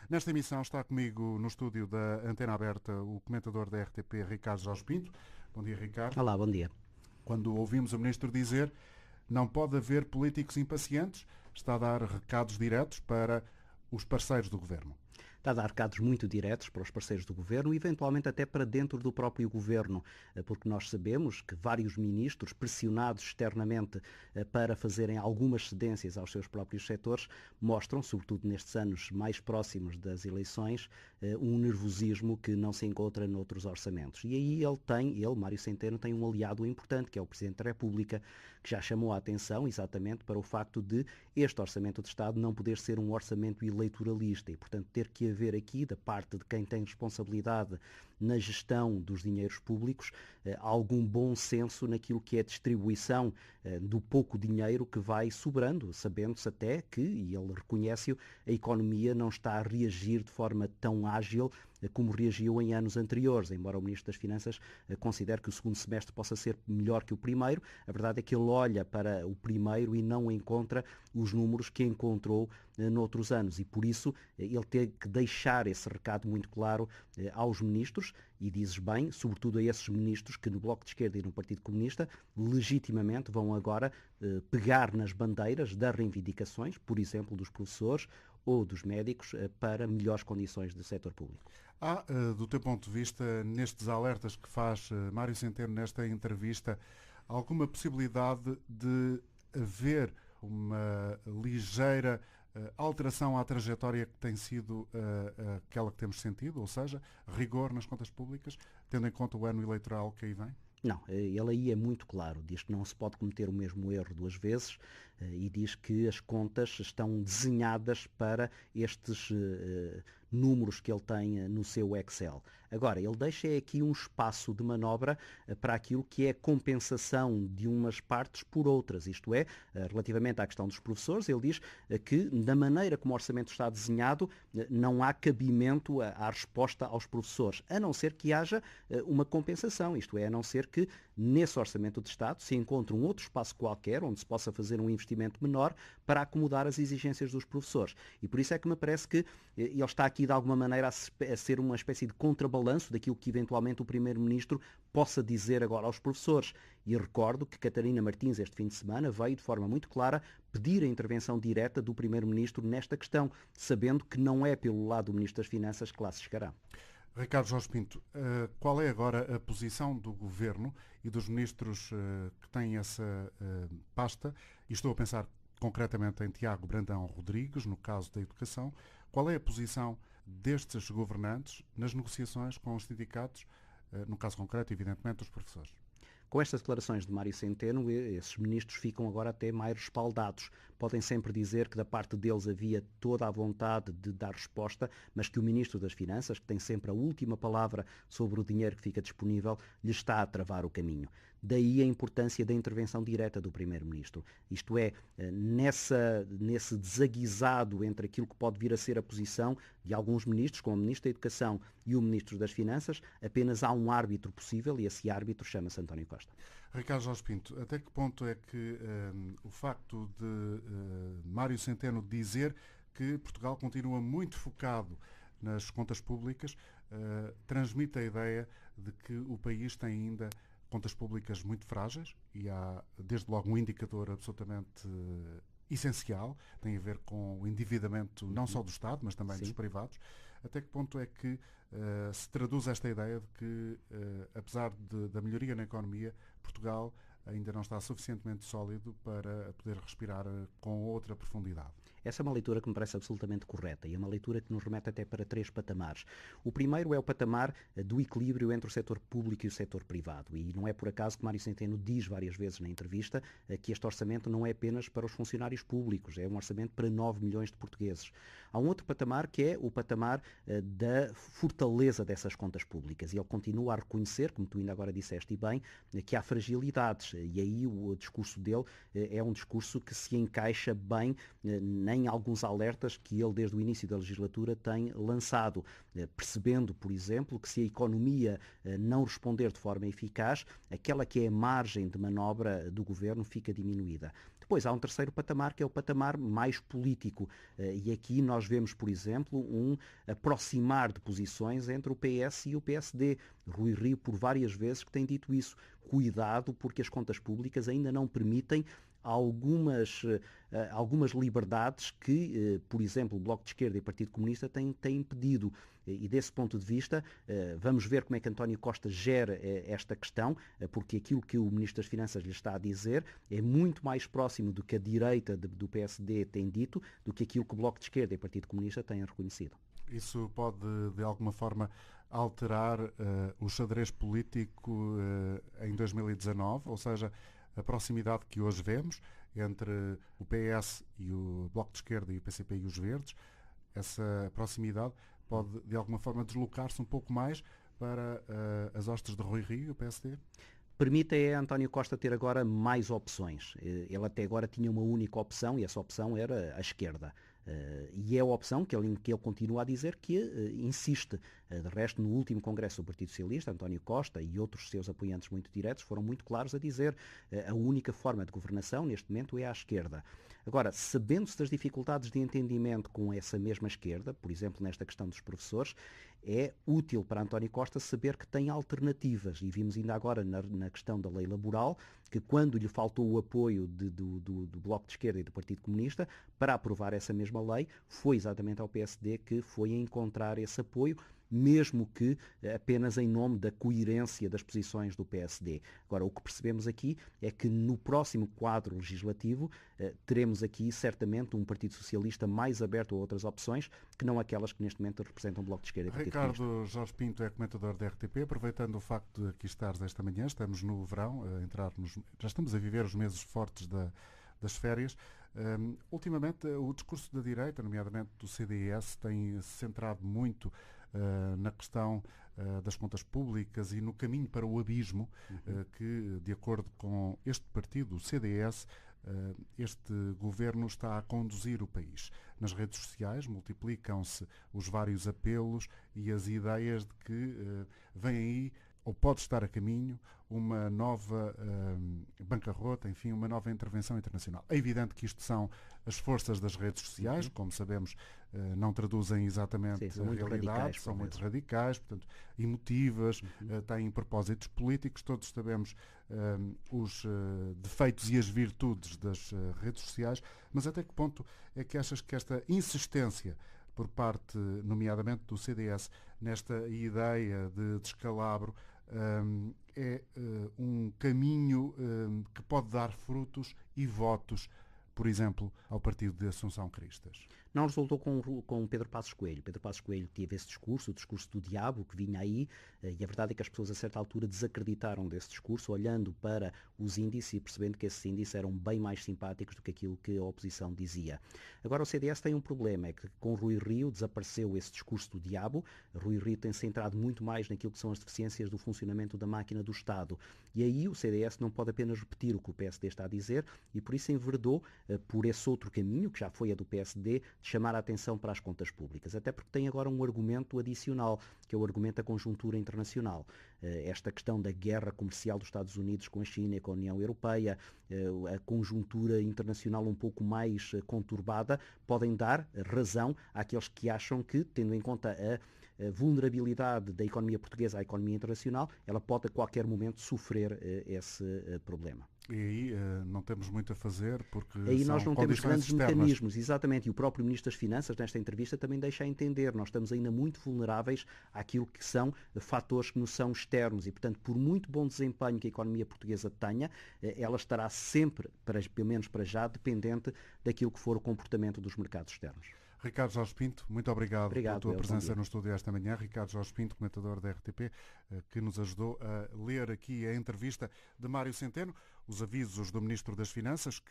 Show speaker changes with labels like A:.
A: Nesta emissão está comigo no estúdio da Antena Aberta o comentador da RTP, Ricardo Jorge Pinto. Bom dia, Ricardo.
B: Olá, bom dia.
A: Quando ouvimos o Ministro dizer não pode haver políticos impacientes, está a dar recados diretos para os parceiros do Governo.
B: Está a dar recados muito diretos para os parceiros do Governo e eventualmente até para dentro do próprio Governo, porque nós sabemos que vários ministros, pressionados externamente para fazerem algumas cedências aos seus próprios setores, mostram, sobretudo nestes anos mais próximos das eleições, um nervosismo que não se encontra noutros orçamentos. E aí Mário Centeno, tem um aliado importante, que é o Presidente da República, que já chamou a atenção exatamente para o facto de este Orçamento de Estado não poder ser um orçamento eleitoralista e, portanto, ter que haver aqui, da parte de quem tem responsabilidade na gestão dos dinheiros públicos, algum bom senso naquilo que é a distribuição do pouco dinheiro que vai sobrando, sabendo-se até que, e ele reconhece-o, a economia não está a reagir de forma tão ágil como reagiu em anos anteriores, embora o Ministro das Finanças considere que o segundo semestre possa ser melhor que o primeiro. A verdade é que ele olha para o primeiro e não encontra os números que encontrou noutros anos e por isso ele tem que deixar esse recado muito claro aos ministros e dizes bem, sobretudo a esses ministros que no Bloco de Esquerda e no Partido Comunista legitimamente vão agora pegar nas bandeiras das reivindicações, por exemplo, dos professores ou dos médicos para melhores condições do setor público.
A: Há, do teu ponto de vista, nestes alertas que faz Mário Centeno nesta entrevista, alguma possibilidade de haver uma ligeira alteração à trajetória que tem sido aquela que temos sentido, ou seja, rigor nas contas públicas, tendo em conta o ano eleitoral que aí vem?
B: Não, ele aí é muito claro, diz que não se pode cometer o mesmo erro duas vezes e diz que as contas estão desenhadas para estes números que ele tem no seu Excel. Agora, ele deixa aqui um espaço de manobra para aquilo que é compensação de umas partes por outras, isto é, relativamente à questão dos professores, ele diz que da maneira como o orçamento está desenhado não há cabimento à resposta aos professores, a não ser que haja uma compensação, isto é, a não ser que nesse orçamento de Estado se encontre um outro espaço qualquer onde se possa fazer um investimento menor para acomodar as exigências dos professores. E por isso é que me parece que ele está aqui de alguma maneira a ser uma espécie de contrabalanço daquilo que eventualmente o Primeiro-Ministro possa dizer agora aos professores. E recordo que Catarina Martins este fim de semana veio de forma muito clara pedir a intervenção direta do Primeiro-Ministro nesta questão, sabendo que não é pelo lado do Ministro das Finanças que lá se chegará.
A: Ricardo Jorge Pinto, qual é agora a posição do Governo e dos ministros que têm essa pasta? E estou a pensar concretamente em Tiago Brandão Rodrigues, no caso da educação. Qual é a posição destes governantes nas negociações com os sindicatos, no caso concreto, evidentemente, os professores?
B: Com estas declarações de Mário Centeno, esses ministros ficam agora até mais respaldados. Podem sempre dizer que da parte deles havia toda a vontade de dar resposta, mas que o Ministro das Finanças, que tem sempre a última palavra sobre o dinheiro que fica disponível, lhe está a travar o caminho. Daí a importância da intervenção direta do Primeiro-Ministro. Isto é, nesse desaguisado entre aquilo que pode vir a ser a posição de alguns ministros, como o Ministro da Educação e o Ministro das Finanças, apenas há um árbitro possível e esse árbitro chama-se António Costa.
A: Ricardo Jorge Pinto, até que ponto é que o facto de Mário Centeno dizer que Portugal continua muito focado nas contas públicas transmite a ideia de que o país tem ainda contas públicas muito frágeis e há desde logo um indicador absolutamente essencial, tem a ver com o endividamento não só do Estado, mas também dos privados. Até que ponto é que se traduz esta ideia de que, apesar da melhoria na economia, Portugal ainda não está suficientemente sólido para poder respirar com outra profundidade?
B: Essa é uma leitura que me parece absolutamente correta e é uma leitura que nos remete até para três patamares. O primeiro é o patamar do equilíbrio entre o setor público e o setor privado e não é por acaso que Mário Centeno diz várias vezes na entrevista que este orçamento não é apenas para os funcionários públicos, é um orçamento para 9 milhões de portugueses. Há um outro patamar que é o patamar da fortaleza dessas contas públicas e ele continua a reconhecer, como tu ainda agora disseste e bem, que há fragilidades e aí o discurso dele é um discurso que se encaixa bem em alguns alertas que ele desde o início da legislatura tem lançado, percebendo, por exemplo, que se a economia não responder de forma eficaz, aquela que é a margem de manobra do governo fica diminuída. Depois há um terceiro patamar, que é o patamar mais político. E aqui nós vemos, por exemplo, um aproximar de posições entre o PS e o PSD. Rui Rio, por várias vezes, que tem dito isso. Cuidado, porque as contas públicas ainda não permitem algumas liberdades que, por exemplo, o Bloco de Esquerda e o Partido Comunista têm impedido. E desse ponto de vista, vamos ver como é que António Costa gera esta questão, porque aquilo que o Ministro das Finanças lhe está a dizer é muito mais próximo do que a direita do PSD tem dito, do que aquilo que o Bloco de Esquerda e o Partido Comunista têm reconhecido.
A: Isso pode, de alguma forma, alterar o xadrez político em 2019, ou seja, a proximidade que hoje vemos entre o PS e o Bloco de Esquerda e o PCP e os Verdes, essa proximidade pode, de alguma forma, deslocar-se um pouco mais para as hostes de Rui Rio e o PSD?
B: Permite a António Costa ter agora mais opções. Ele até agora tinha uma única opção e essa opção era a esquerda. E é a opção que ele continua a dizer que insiste. De resto, no último Congresso do Partido Socialista, António Costa e outros seus apoiantes muito diretos foram muito claros a dizer a única forma de governação neste momento é à esquerda. Agora, sabendo-se das dificuldades de entendimento com essa mesma esquerda, por exemplo, nesta questão dos professores, é útil para António Costa saber que tem alternativas. E vimos ainda agora na questão da lei laboral, que quando lhe faltou o apoio do Bloco de Esquerda e do Partido Comunista para aprovar essa mesma lei, foi exatamente ao PSD que foi encontrar esse apoio, mesmo que apenas em nome da coerência das posições do PSD. Agora, o que percebemos aqui é que no próximo quadro legislativo teremos aqui certamente um Partido Socialista mais aberto a outras opções que não aquelas que neste momento representam o Bloco de Esquerda e o Partido Comunista.
A: Ricardo Jorge Pinto é comentador da RTP, aproveitando o facto de aqui estares esta manhã, estamos no verão, já estamos a viver os meses fortes das férias. Ultimamente, o discurso da direita, nomeadamente do CDS, tem se centrado muito na questão das contas públicas e no caminho para o abismo que, de acordo com este partido, o CDS, este governo está a conduzir o país. Nas redes sociais multiplicam-se os vários apelos e as ideias de que vem aí, ou pode estar a caminho, uma nova bancarrota, enfim, uma nova intervenção internacional. É evidente que isto são as forças das redes sociais, como sabemos, não traduzem exatamente a realidade, são muito radicais, portanto, emotivas, têm propósitos políticos, todos sabemos os defeitos e as virtudes das redes sociais, mas até que ponto é que achas que esta insistência por parte, nomeadamente do CDS, nesta ideia de descalabro, é um caminho que pode dar frutos e votos, por exemplo, ao partido de Assunção Cristas?
B: Não resultou com Pedro Passos Coelho. Pedro Passos Coelho teve esse discurso, o discurso do diabo que vinha aí, e a verdade é que as pessoas a certa altura desacreditaram desse discurso, olhando para os índices e percebendo que esses índices eram bem mais simpáticos do que aquilo que a oposição dizia. Agora o CDS tem um problema, é que com Rui Rio desapareceu esse discurso do diabo. Rui Rio tem centrado muito mais naquilo que são as deficiências do funcionamento da máquina do Estado. E aí o CDS não pode apenas repetir o que o PSD está a dizer e por isso enveredou por esse outro caminho, que já foi a do PSD, de chamar a atenção para as contas públicas, até porque tem agora um argumento adicional, que é o argumento da conjuntura internacional. Esta questão da guerra comercial dos Estados Unidos com a China e com a União Europeia, a conjuntura internacional um pouco mais conturbada, podem dar razão àqueles que acham que, tendo em conta a vulnerabilidade da economia portuguesa à economia internacional, ela pode a qualquer momento sofrer esse problema.
A: E aí não temos muito a fazer porque
B: aí
A: são
B: nós não temos grandes
A: externas.
B: mecanismos, exatamente, e o próprio Ministro das Finanças nesta entrevista também deixa a entender, nós estamos ainda muito vulneráveis àquilo que são fatores que nos são externos e, portanto, por muito bom desempenho que a economia portuguesa tenha, ela estará sempre, pelo menos para já, dependente daquilo que for o comportamento dos mercados externos.
A: Ricardo Jorge Pinto, muito obrigado pela tua presença no estúdio esta manhã. Ricardo Jorge Pinto, comentador da RTP, que nos ajudou a ler aqui a entrevista de Mário Centeno, os avisos do Ministro das Finanças,